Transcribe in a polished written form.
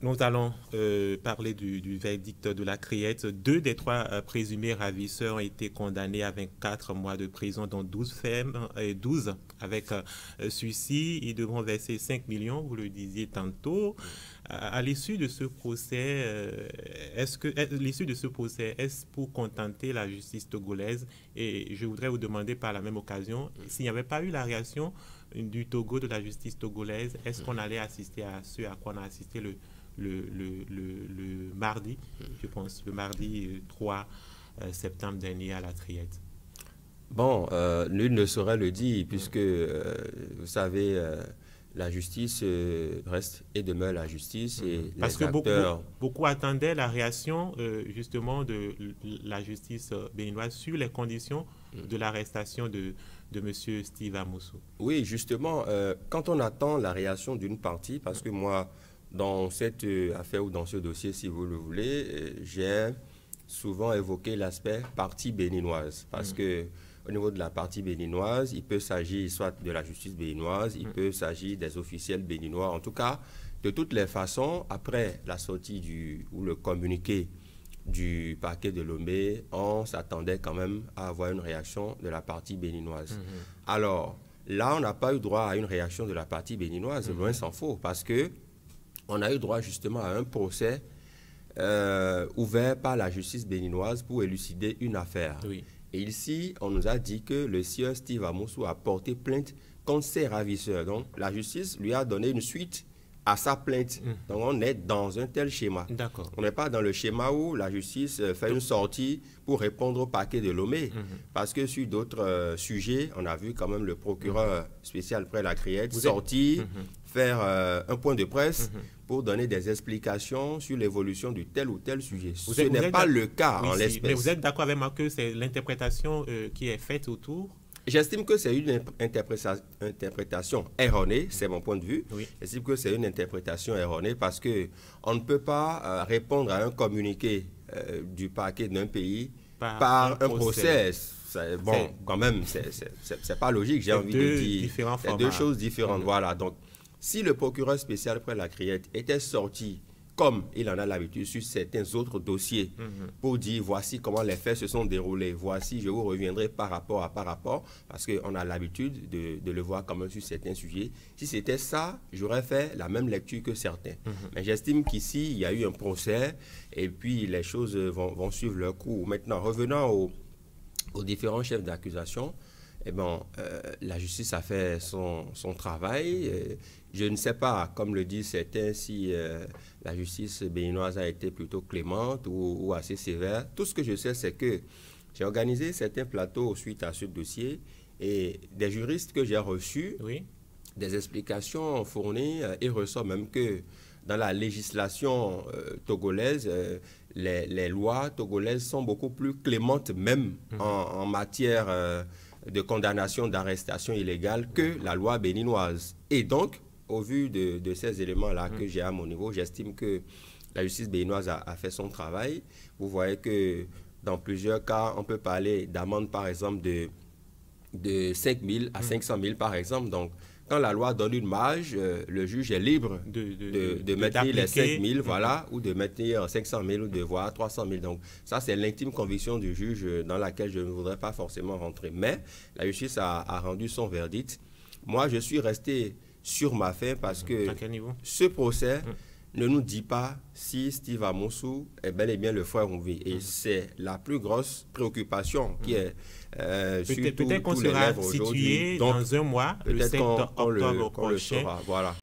Nous allons parler du verdict de la Criette. Deux des trois présumés ravisseurs ont été condamnés à 24 mois de prison, dont 12 fermes et 12 avec sursis. Ils devront verser 5 millions, vous le disiez tantôt. À l'issue de ce procès, est-ce pour contenter la justice togolaise? Et je voudrais vous demander par la même occasion, s'il n'y avait pas eu la réaction du Togo, de la justice togolaise, est-ce qu'on allait assister à ce à quoi on a assisté le mardi, je pense, le mardi 3 septembre dernier à la Criette? Bon, nul ne saurait le dire, puisque, vous savez, la justice reste et demeure la justice. Et parce les que acteurs... beaucoup attendaient la réaction, justement, de la justice béninoise sur les conditions de l'arrestation de M. Steve Amousou. Oui, justement, quand on attend la réaction d'une partie, parce que moi, dans cette affaire ou dans ce dossier, si vous le voulez, j'ai souvent évoqué l'aspect partie béninoise, parce que au niveau de la partie béninoise, il peut s'agir soit de la justice béninoise, il peut s'agir des officiels béninois. En tout cas, de toutes les façons, après la sortie ou le communiqué du parquet de Lomé, on s'attendait quand même à avoir une réaction de la partie béninoise. Alors, là, on n'a pas eu droit à une réaction de la partie béninoise, loin s'en faut, parce que on a eu droit justement à un procès ouvert par la justice béninoise pour élucider une affaire. Oui. Et ici, on nous a dit que le sieur Steve Amousou a porté plainte contre ses ravisseurs. Donc, la justice lui a donné une suite à sa plainte. Donc, on est dans un tel schéma. D'accord. On n'est pas dans le schéma où la justice fait une sortie pour répondre au parquet de Lomé. Parce que sur d'autres sujets, on a vu quand même le procureur spécial près la Criette sortir, faire un point de presse pour donner des explications sur l'évolution du tel ou tel sujet. Ce n'est pas le cas en l'espèce. Mais vous êtes d'accord avec moi que c'est l'interprétation qui est faite autour? J'estime que c'est une interprétation erronée, c'est mon point de vue. Oui. J'estime que c'est une interprétation erronée parce qu'on ne peut pas répondre à un communiqué du parquet d'un pays par un procès. Bon, quand même, c'est pas logique, j'ai envie de dire. C'est deux choses différentes. Voilà. Donc, si le procureur spécial près la Criette était sorti, comme il en a l'habitude sur certains autres dossiers, pour dire voici comment les faits se sont déroulés, voici, je vous reviendrai par rapport à par rapport, parce qu'on a l'habitude de le voir quand même sur certains sujets. Si c'était ça, j'aurais fait la même lecture que certains. Mais j'estime qu'ici, il y a eu un procès et puis les choses vont suivre leur cours. Maintenant, revenant aux différents chefs d'accusation, eh ben, la justice a fait son travail. Je ne sais pas, comme le disent certains, si la justice béninoise a été plutôt clémente ou assez sévère. Tout ce que je sais, c'est que j'ai organisé certains plateaux suite à ce dossier et des juristes que j'ai reçus, des explications fournies, il ressort même que dans la législation togolaise, les lois togolaises sont beaucoup plus clémentes même en matière de condamnation d'arrestation illégale que la loi béninoise. Et donc, au vu de ces éléments-là que j'ai à mon niveau, j'estime que la justice béninoise a fait son travail. Vous voyez que dans plusieurs cas, on peut parler d'amende, par exemple, de 5 000 à 500 000, par exemple. Donc, quand la loi donne une marge, le juge est libre de maintenir les 5 000, voilà, ou de maintenir 500 000 ou de voir 300 000. Donc, ça, c'est l'intime conviction du juge dans laquelle je ne voudrais pas forcément rentrer. Mais la justice a rendu son verdict. Moi, je suis resté sur ma faim parce que ce procès ne nous dit pas si Steve Amousou est bel et bien le frère Ouvi. Et c'est la plus grosse préoccupation qui est sur peut-être qu'on sera situé dans un mois, le 7 octobre prochain. Voilà.